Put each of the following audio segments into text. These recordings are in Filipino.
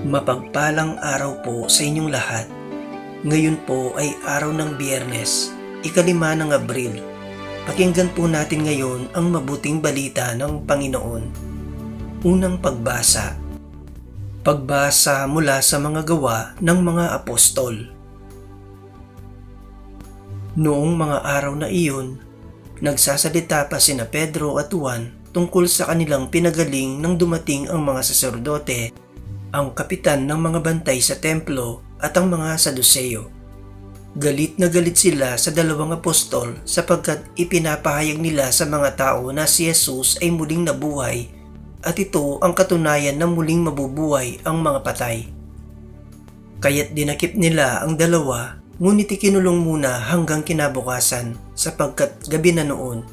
Mapagpalang araw po sa inyong lahat. Ngayon po ay araw ng Biyernes, ika-5 ng Abril. Pakinggan po natin ngayon ang mabuting balita ng Panginoon. Unang pagbasa. Pagbasa mula sa mga gawa ng mga apostol. Noong mga araw na iyon, nagsasalita pa sina Pedro at Juan tungkol sa kanilang pinagaling nang dumating ang mga saserdote, ang kapitan ng mga bantay sa templo at ang mga Saduseyo. Galit na galit sila sa dalawang apostol sapagkat ipinapahayag nila sa mga tao na si Jesus ay muling nabuhay at ito ang katunayan na muling mabubuhay ang mga patay. Kaya't dinakip nila ang dalawa, ngunit ikinulong muna hanggang kinabukasan sapagkat gabi na noon.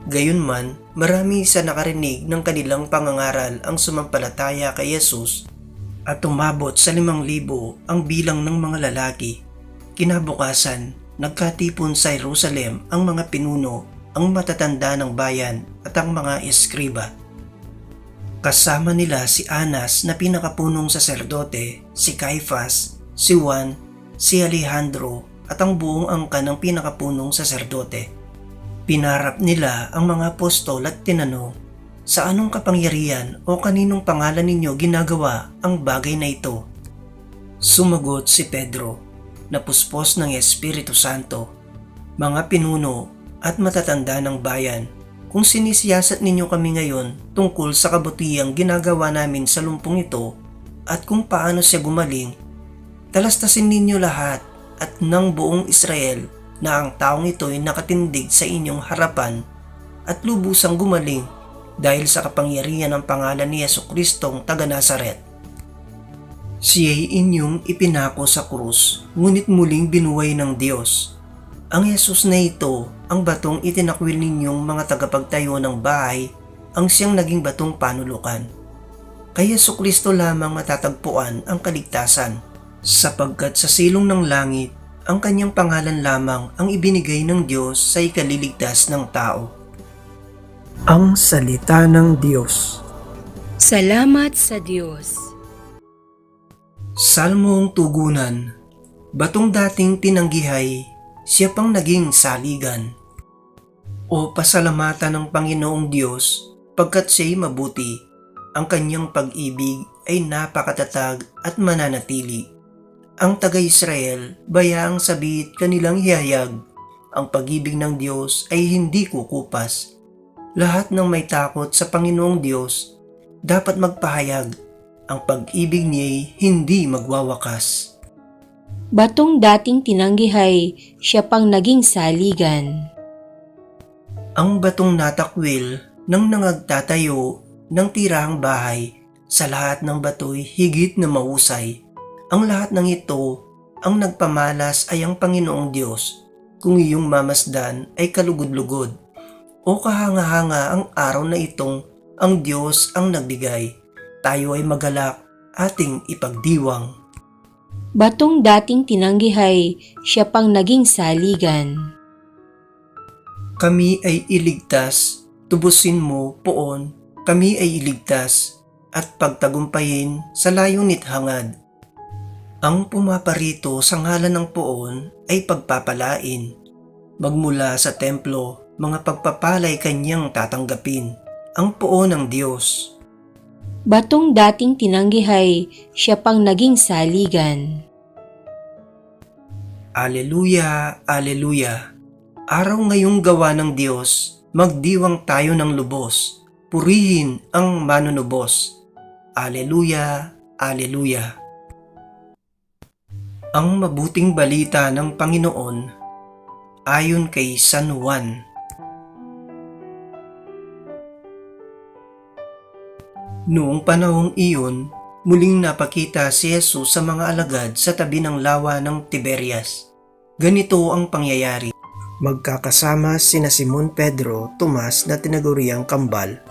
Gayunman, marami sa nakarinig ng kanilang pangangaral ang sumampalataya kay Jesus at umabot sa 5,000 ang bilang ng mga lalaki. Kinabukasan, nagkatipon sa Jerusalem ang mga pinuno, ang matatanda ng bayan at ang mga eskriba. Kasama nila si Anas na pinakapunong saserdote, si Caifas, si Juan, si Alejandro at ang buong angkan ng pinakapunong saserdote. Pinarap nila ang mga apostol at tinanong, "Sa anong kapangyarihan o kaninong pangalan ninyo ginagawa ang bagay na ito?" Sumagot si Pedro, napuspos ng Espiritu Santo, "Mga pinuno at matatanda ng bayan, kung sinisiyasat ninyo kami ngayon tungkol sa kabutihang ginagawa namin sa lumpong ito at kung paano siya gumaling, talastasin ninyo lahat at ng buong Israel na ang taong ito ay nakatindig sa inyong harapan at lubusang gumaling dahil sa kapangyarihan ng pangalan ni Jesucristong taga Nazaret. Siya'y inyong ipinako sa krus, ngunit muling binuhay ng Diyos. Ang Jesus na ito, ang batong itinakwil ninyong mga tagapagtayo ng bahay, ang siyang naging batong panulukan. Kay Jesucristo lamang matatagpuan ang kaligtasan, sapagkat sa silong ng langit, ang kanyang pangalan lamang ang ibinigay ng Diyos sa ikaliligtas ng tao." Ang salita ng Diyos. Salamat sa Diyos. Salmong tugunan. Batong dating tinanggihay, siya pang naging saligan. O pasalamatan ng Panginoong Diyos, pagkat siya'y mabuti, ang kanyang pag-ibig ay napakatatag at mananatili. Ang taga-Israel, bayaang sabit kanilang hiyayag, ang pag-ibig ng Diyos ay hindi kukupas. Lahat ng may takot sa Panginoong Diyos dapat magpahayag, ang pag-ibig niya'y hindi magwawakas. Batong dating tinanggihay, siya pang naging saligan. Ang batong natakwil ng nangagtatayo ng tirahang bahay, sa lahat ng bato'y higit na mahusay. Ang lahat ng ito, ang nagpamalas ay ang Panginoong Diyos. Kung iyong mamasdan ay kalugod-lugod, o kahanga-hanga ang araw na itong ang Diyos ang nagbigay, tayo ay magalak, ating ipagdiwang. Batong dating tinanggihay, siya pang naging saligan. Kami ay iligtas, tubusin mo, Poon, kami ay iligtas, at pagtagumpayin sa layunit hangad. Ang pumaparito sa ngalan ng Poon ay pagpapalain. Magmula sa templo, mga pagpapalay kanyang tatanggapin, ang Poon ng Diyos. Batong dating tinanggihay, siya pang naging saligan. Aleluya, aleluya. Araw ngayong gawa ng Diyos, magdiwang tayo ng lubos. Purihin ang manunubos. Aleluya, aleluya. Ang mabuting balita ng Panginoon ayon kay San Juan. Noong panahong iyon, muling napakita si Jesus sa mga alagad sa tabi ng lawa ng Tiberias. Ganito ang pangyayari. Magkakasama sina Simon Pedro, Tomas na tinaguriang Kambal,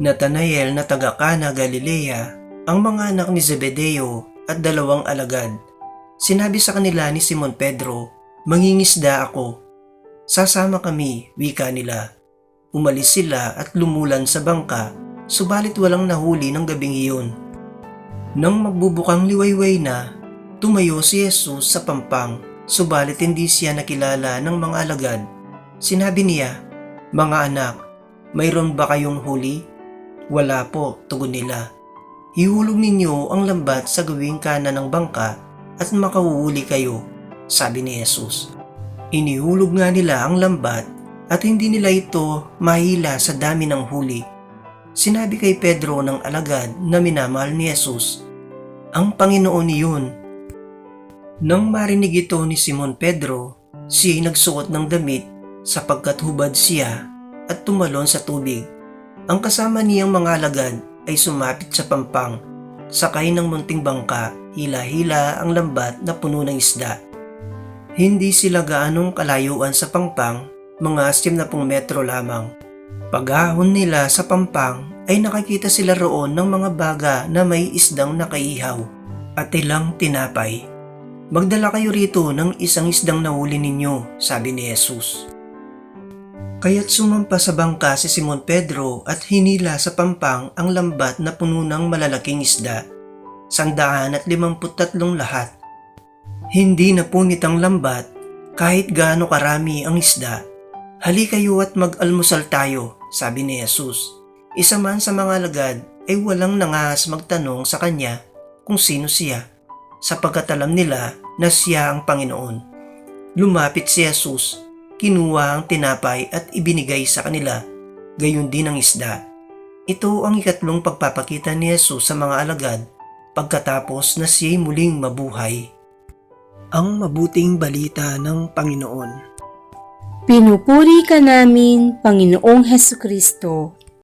Natanael na taga Cana, Galilea, ang mga anak ni Zebedeo at 2 alagad. Sinabi sa kanila ni Simon Pedro, "Mangingisda ako." "Sasama kami," wika nila. Umalis sila at lumulan sa bangka, subalit walang nahuli ng gabing iyon. Nang magbubukang liwayway na, tumayo si Jesus sa pampang, subalit hindi siya nakilala ng mga alagad. Sinabi niya, "Mga anak, mayroon ba kayong huli?" "Wala po," tugon nila. "Ihulog ninyo ang lambat sa gawing kanan ng bangka at makauuli kayo," sabi ni Jesus. Inihulog nga nila ang lambat at hindi nila ito mahila sa dami ng huli. Sinabi kay Pedro ng alagad na minamahal ni Jesus, "Ang Panginoon iyon." Nang marinig ito ni Simon Pedro, siya'y nagsuot ng damit sapagkat hubad siya at tumalon sa tubig. Ang kasama niyang mga alagad ay sumapit sa pampang, sakay ng munting bangka, hila-hila ang lambat na puno ng isda. Hindi sila gaanong kalayuan sa pampang, mga 70 metro lamang. Pag-ahon nila sa pampang ay nakikita sila roon ng mga baga na may isdang nakaihaw at ilang tinapay. "Magdala kayo rito ng isang isdang nahuli ninyo," sabi ni Jesus. Kaya't sumampa sa bangka si Simon Pedro at hinila sa pampang ang lambat na puno ng malalaking isda, 153 lahat. Hindi napunit ang lambat kahit gaano karami ang isda. "Hali kayo at mag-almusal tayo," sabi ni Jesus. Isa man sa mga alagad ay walang nangahas magtanong sa kanya kung sino siya, sapagkat alam nila na siya ang Panginoon. Lumapit si Jesus, kinuha ang tinapay at ibinigay sa kanila, gayon din ang isda. Ito ang ikatlong pagpapakita ni Jesus sa mga alagad pagkatapos na siya'y muling mabuhay. Ang mabuting balita ng Panginoon. Pinupuri ka namin, Panginoong Hesukristo.